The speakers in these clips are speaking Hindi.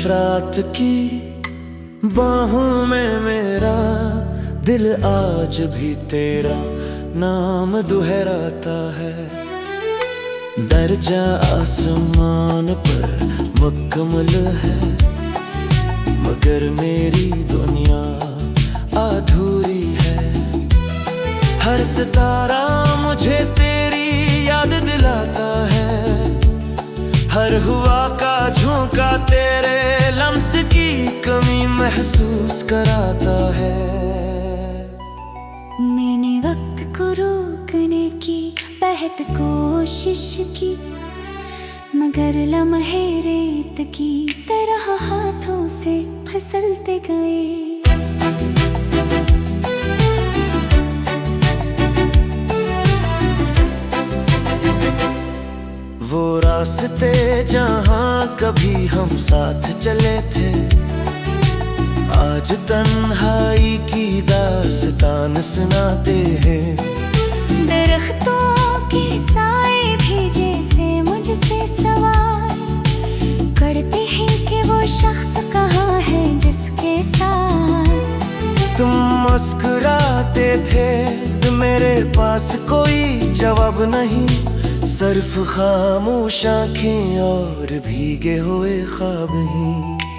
रात की बाहों में मेरा दिल आज भी तेरा नाम दुहराता है। दर्जा आसमान पर मुकम्मल है, मगर मेरी दुनिया अधूरी है। हर सितारा मुझे तेरी याद दिलाता है, हर हुआ का झोंका तेरे लम्स की कमी महसूस कराता है। मैंने वक्त को रोकने की बेहद कोशिश की, मगर लम्हे रेत की तरह हाथों से फिसलते गए। वो रास्ते जहाँ कभी हम साथ चले थे, आज तन्हाई की दास्तान सुनाते हैं। दरख्तों के साए भी जैसे मुझसे सवाल करते हैं कि वो शख्स कहाँ है जिसके साथ तुम मुस्कुराते थे, मेरे पास कोई जवाब नहीं, सिर्फ खामोश आँखें और भीगे हुए ख्वाब ही।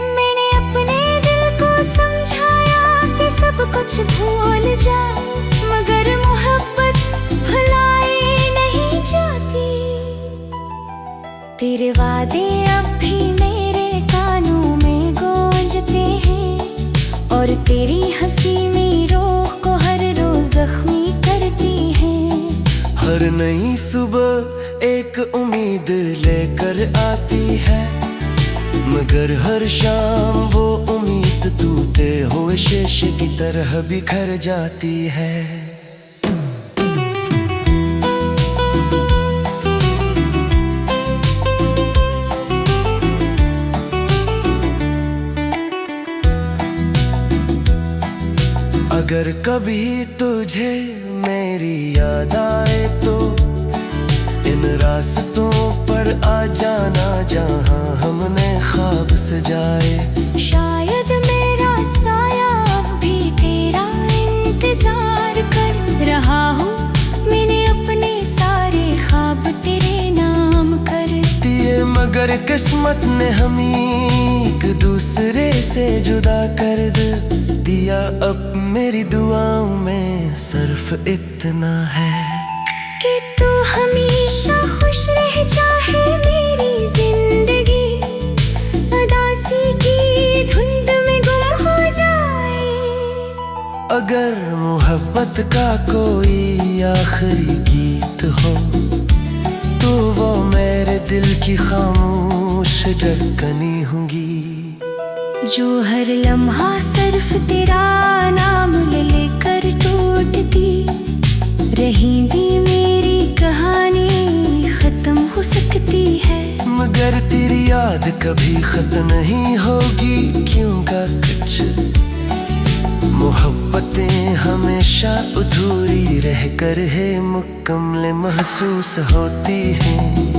मैंने अपने दिल को समझाया कि सब कुछ भूल जा, मगर मोहब्बत भुलाई नहीं जाती। तेरे वादे अब भी मेरे कानों में गूंजते हैं, और तेरी हंसी मेरी रूह को हर रोज जख्मी करती है। हर नई सुबह एक उम्मीद लेकर आती है, मगर हर शाम वो उम्मीद टूटे हुए शीशे की तरह बिखर जाती है। अगर कभी तुझे मेरी याद आए तो इन रास्तों पर आ जाना जहाँ हमने ख्वाब सजाए। शायद मेरा साया भी तेरा इंतजार कर रहा हूँ, मैंने अपने सारे ख्वाब तेरे नाम कर दिए, मगर किस्मत ने हमें एक दूसरे से जुदा कर दिया। अब मेरी दुआओं में सिर्फ इतना है कि तू हमेशा खुश रह जाए। मेरी जिंदगी उदासी की धुंध में गुम हो जाए। अगर मोहब्बत का कोई आखिरी गीत हो तो वो मेरे दिल की खामोश धड़कनें होंगी, जो हर लम्हा सिर्फ तेरा नाम लेकर टूटती रहेंगी। मेरी कहानी खत्म हो सकती है, मगर तेरी याद कभी खत्म नहीं होगी, क्योंकि कुछ मोहब्बतें हमेशा अधूरी रहकर है मुकम्मल महसूस होती हैं।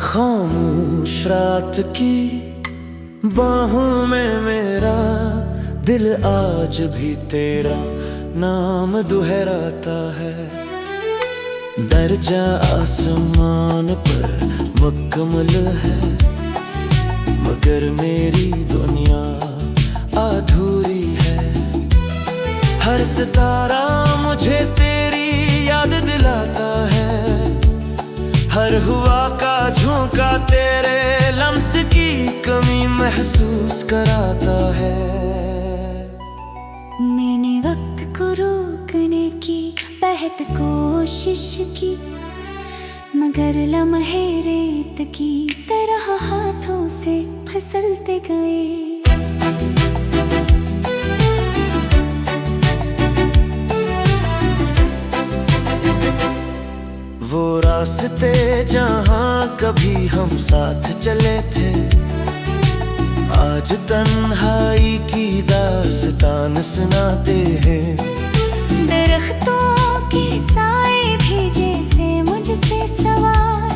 खामोश रात की बाहों में मेरा दिल आज भी तेरा नाम दुहराता है। दर्जा आसमान पर मुकम्मल है, मगर मेरी दुनिया अधूरी है। हर सितारा मुझे तेरी याद दिलाता है, हर हुआ का झोंका तेरे लम्स की कमी महसूस कराता है। मैंने वक्त को रोकने की बेहद कोशिश की, मगर लम्हे रेत की तरह हाथों से फिसलते गए। वो रास्ते जहाँ कभी हम साथ चले थे, आज तन्हाई की दास्तान सुनाते हैं। दरख्तों के साए भी जैसे मुझसे सवाल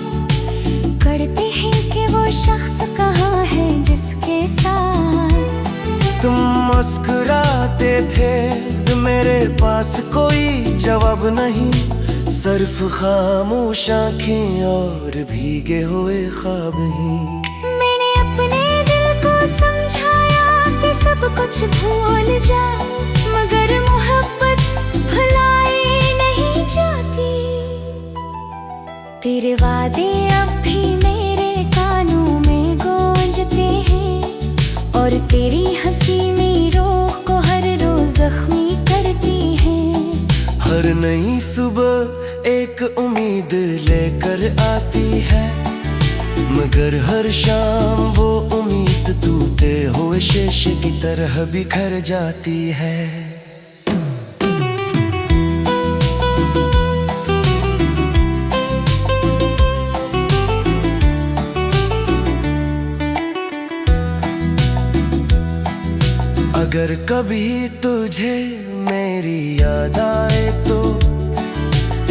करते हैं कि वो शख्स कहाँ है जिसके साथ तुम मुस्कुराते थे, मेरे पास कोई जवाब नहीं, सिर्फ खामोश आँखें और भीगे हुए ख्वाब ही। मैंने अपने दिल को समझाया कि सब कुछ भूल जा, मगर मोहब्बत भुलाई नहीं जाती। तेरे वादे अब भी मेरे कानों में गूंजते हैं, और तेरी हंसी मेरी रूह को हर रोज जख्मी करती है। हर नई सुबह एक उम्मीद लेकर आती है, मगर हर शाम वो उम्मीद टूटे हुए शीशे की तरह बिखर जाती है। अगर कभी तुझे मेरी याद आए तो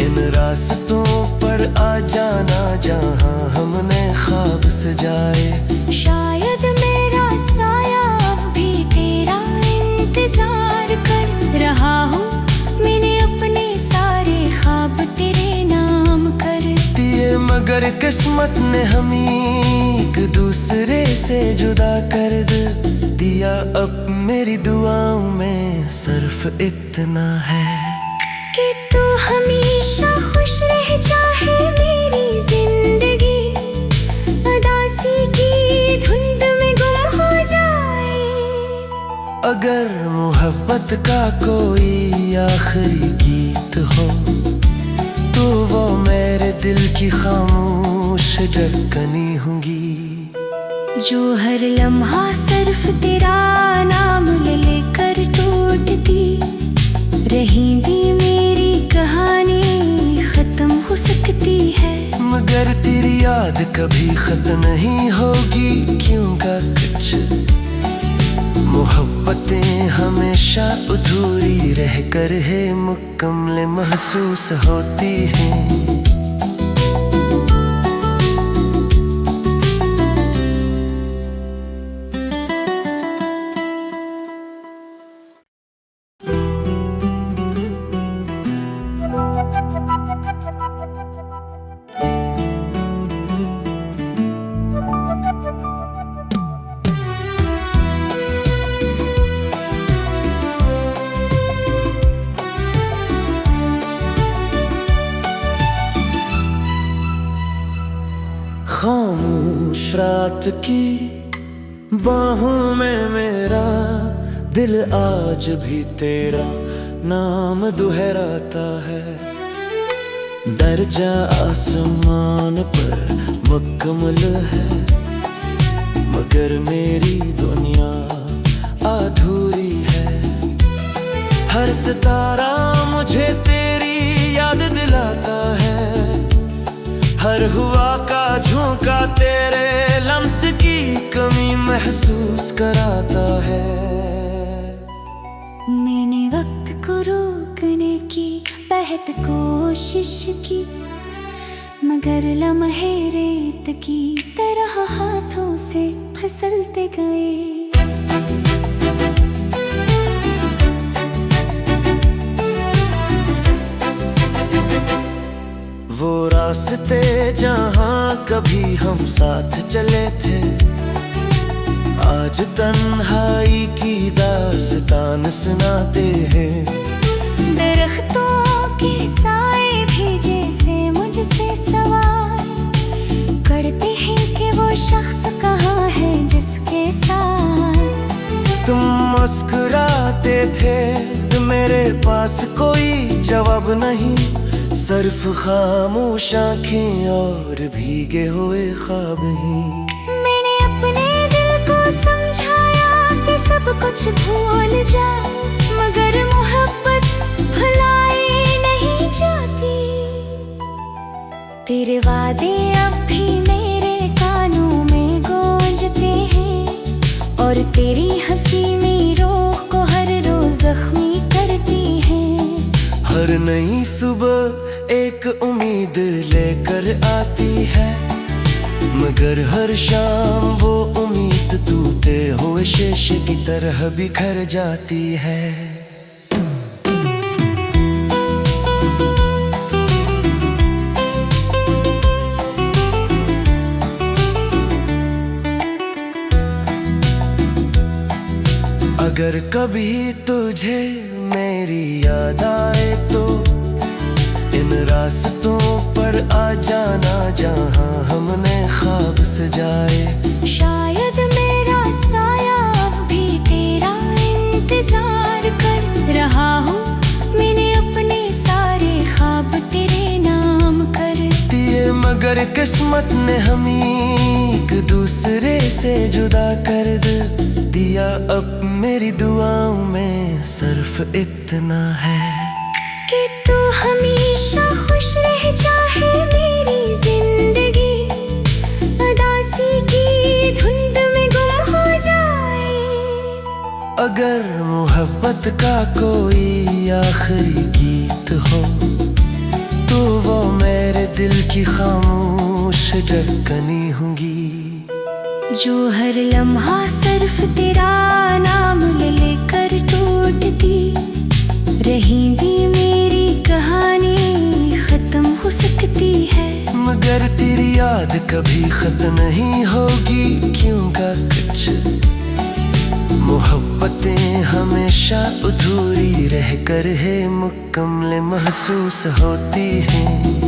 इन रास्तों पर आ जाना जहाँ हमने ख्वाब सजाए। शायद मेरा साया अब भी तेरा इंतजार कर रहा हूँ, मैंने अपने सारे ख्वाब तेरे नाम कर दिए, मगर किस्मत ने हमें एक दूसरे से जुदा कर दिया। अब मेरी दुआओं में सिर्फ इतना है कि तू हमेशा खुश रह, चाहे मेरी जिंदगी उदासी की धुंध में गुम हो जाए। अगर मोहब्बत का कोई आखिरी गीत हो तो वो मेरे दिल की खामोश धड़कनें होंगी, जो हर लम्हा सिर्फ तेरा नाम लेकर टूटती रहेंगी। मेरी कहानी खत्म हो सकती है, मगर तेरी याद कभी खत्म नहीं होगी, क्योंकि कुछ मोहब्बतें हमेशा अधूरी रहकर है मुकम्मल महसूस होती हैं। खामोश रात की बाहों में मेरा दिल आज भी तेरा नाम दोहराता है। दर्जा आसमान पर मुकम्मल है, मगर मेरी दुनिया अधूरी है। हर सितारा मुझे तेरी याद दिलाता है, हर हुआ का झोंका तेरे लम्स की कमी महसूस कराता है। मैंने वक्त को रोकने की बेहद कोशिश की, मगर लम्हे रेत की तरह हाथों से फिसलते गए। वो रास्ते जहाँ कभी हम साथ चले थे, आज तन्हाई की दास्तान सुनाते हैं। दरख्तों के साए भी जैसे मुझसे सवाल करते हैं कि वो शख्स कहाँ है जिसके साथ तुम मुस्कुराते थे, मेरे पास कोई जवाब नहीं, सिर्फ खामोश आंखें और भीगे हुए ख्वाब ही। मैंने अपने दिल को समझाया कि सब कुछ भूल जा, मगर मोहब्बत भुलाई नहीं जाती। तेरे वादे अब भी मेरे कानों में गूंजते हैं, और तेरी हंसी मेरी रूह को हर रोज जख्मी करती है। हर नई सुबह एक उम्मीद लेकर आती है, मगर हर शाम वो उम्मीद टूटे हुए शीशे की तरह बिखर जाती है। अगर कभी तुझे मेरी याद आए तो इन रास्तों पर आ जाना जहां हमने ख्वाब सजाए। शायद मेरा साया अब भी तेरा इंतजार कर रहा हूँ, मैंने अपने सारे ख्वाब तेरे नाम कर दिए, मगर किस्मत ने हमें एक दूसरे से जुदा कर दिया। अब मेरी दुआओं में सिर्फ इतना है कि तू हमेशा खुश रह, चाहे मेरी जिंदगी उदासी की धुंध में गुम हो जाए। अगर मोहब्बत का कोई आखिरी गीत हो तो वो मेरे दिल की खामोश धड़कनें होंगी, जो हर लम्हा सिर्फ तेरा नाम लेकर टूटती रहेंगी। मेरी कहानी खत्म हो सकती है, मगर तेरी याद कभी खत्म नहीं होगी, क्योंकि कुछ मोहब्बतें हमेशा अधूरी रहकर है मुकम्मल महसूस होती हैं।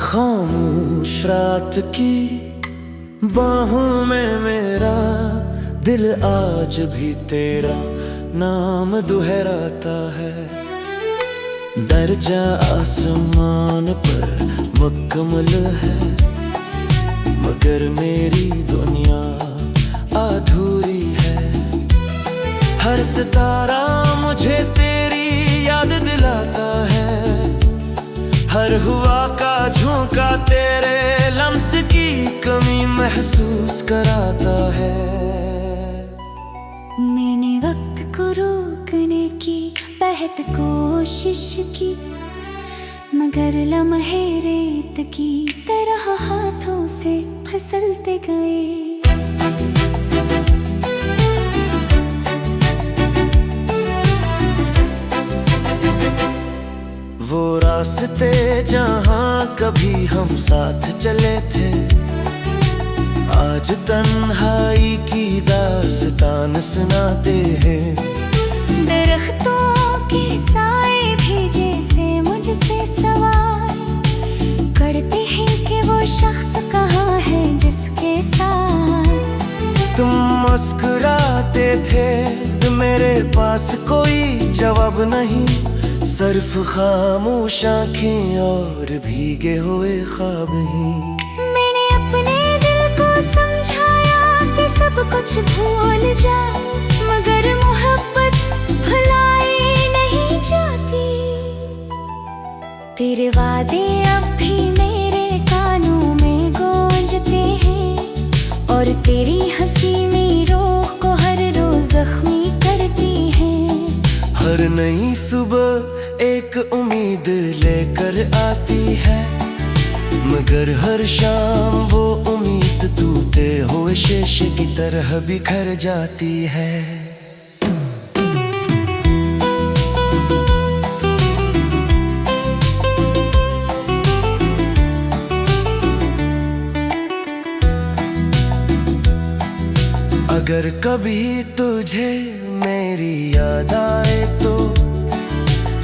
खामोश रात की बाहों में मेरा दिल आज भी तेरा नाम दोहराता है। दर्जा आसमान पर मुकम्मल है, मगर मेरी दुनिया अधूरी है। हर सितारा मुझे तेरी याद दिलाता है, हर हुआ का झोंका तेरे लम्स की कमी महसूस कराता है। मैंने वक्त को रोकने की बेहद कोशिश की, मगर लम्हे रेत की तरह हाथों से फिसलते गए। वो रास्ते जहाँ कभी हम साथ चले थे, आज तन्हाई की दास्तान सुनाते हैं। दरख्तों के साए भी जैसे मुझसे सवाल करते हैं कि वो शख्स कहाँ है जिसके साथ तुम मुस्कुराते थे, मेरे पास कोई जवाब नहीं, सिर्फ खामोश आंखें और भीगे हुए ख्वाब ही। मैंने अपने दिल को समझाया कि सब कुछ भूल जा, मगर मोहब्बत भुलाई नहीं जाती। तेरे वादे अब भी मेरे कानों में गूंजते हैं, और तेरी हंसी मेरी रूह को हर रोज जख्मी करती है। हर नई सुबह एक उम्मीद लेकर आती है, मगर हर शाम वो उम्मीद टूटे हुए शीशे की तरह बिखर जाती है। अगर कभी तुझे मेरी याद आए तो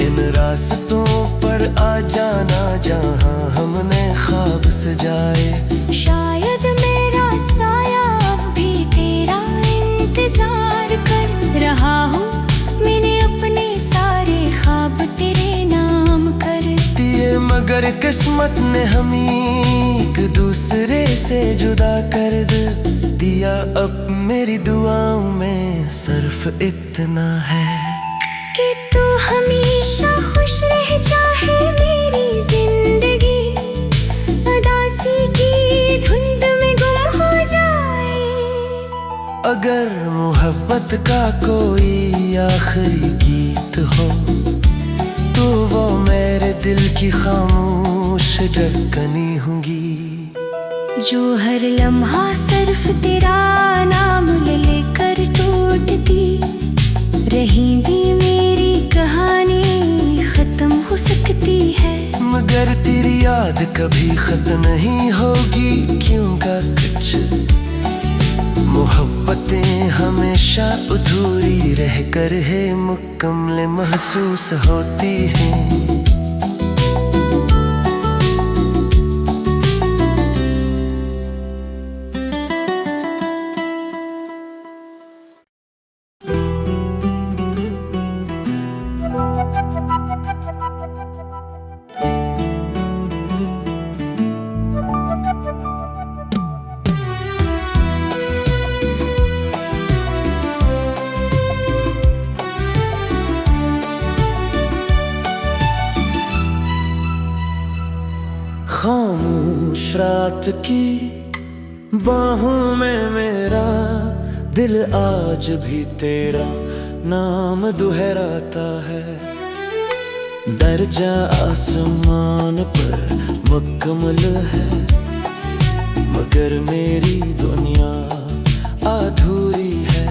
इन रास्तों पर आ जाना जहाँ हमने ख्वाब सजाए। शायद मेरा साया अब भी तेरा इंतजार कर रहा हूँ। मैंने अपने सारे ख्वाब तेरे नाम कर दिए, मगर किस्मत ने हमें एक दूसरे से जुदा कर दिया। अब मेरी दुआओं में सिर्फ इतना है कि तू हमेशा खुश रह जाए। मेरी जिंदगी उदासी की धुंध में गुम हो जाए। अगर मोहब्बत का कोई आखिरी गीत हो तो वो मेरे दिल की खामोश धड़कनें होंगी, जो हर लम्हा सिर्फ तेरा नाम ले लेकर टूटती रहेंगी। मेरी कहानी खत्म हो सकती है, मगर तेरी याद कभी खत्म नहीं होगी। क्योंकि कुछ मोहब्बतें हमेशा अधूरी रहकर है मुकम्मल महसूस होती हैं। खामोश रात की बाहों में मेरा दिल आज भी तेरा नाम दुहराता है। दर्जा आसमान पर मुकम्मल है, मगर मेरी दुनिया अधूरी है।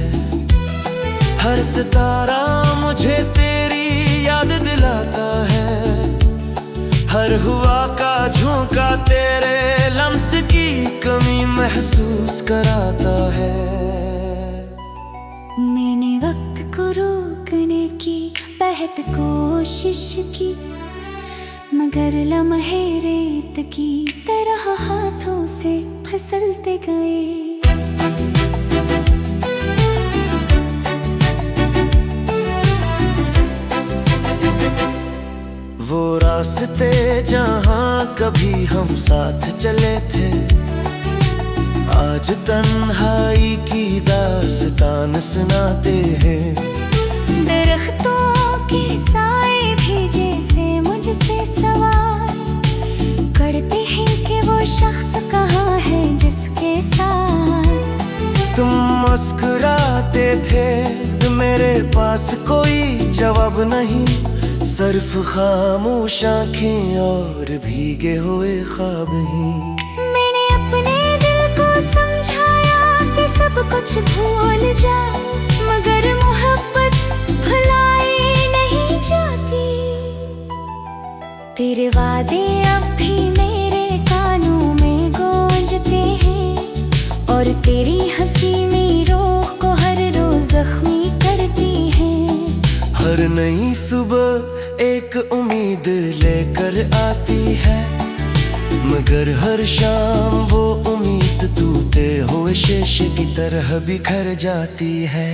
हर सितारा मुझे तेरी याद दिलाता है, हर हुआ का झोंका तेरे लम्स की कमी महसूस कराता है। मैंने वक्त को रोकने की बेहद कोशिश की, मगर लम्हे रेत की तरह हाथों से फिसलते गए। वो रास्ते जहाँ कभी हम साथ चले थे, आज तन्हाई की दास्तान सुनाते हैं। दरख्तों के साए भी जैसे मुझसे सवाल करते हैं कि वो शख्स कहाँ है जिसके साथ तुम मुस्कुराते थे, मेरे पास कोई जवाब नहीं, सिर्फ खामोश आँखें और भीगे हुए ख्वाब ही। मैंने अपने दिल को समझाया कि सब कुछ भूल जा, मगर मोहब्बत भुलाई नहीं जाती। तेरे वादे अब भी मेरे कानों में गूंजते हैं, और तेरी हंसी मेरी रूह को हर रोज जख्मी करती है। हर नई सुबह एक उम्मीद लेकर आती है, मगर हर शाम वो उम्मीद टूटे हुए शीशे की तरह बिखर जाती है।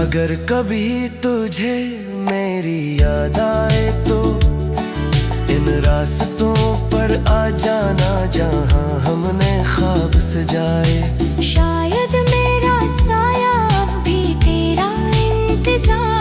अगर कभी तुझे मेरी याद आए तो इन रास्तों पर आ जाना जहाँ हमने ख्वाब सजाए। शायद मेरा साया अब भी तेरा इंतजार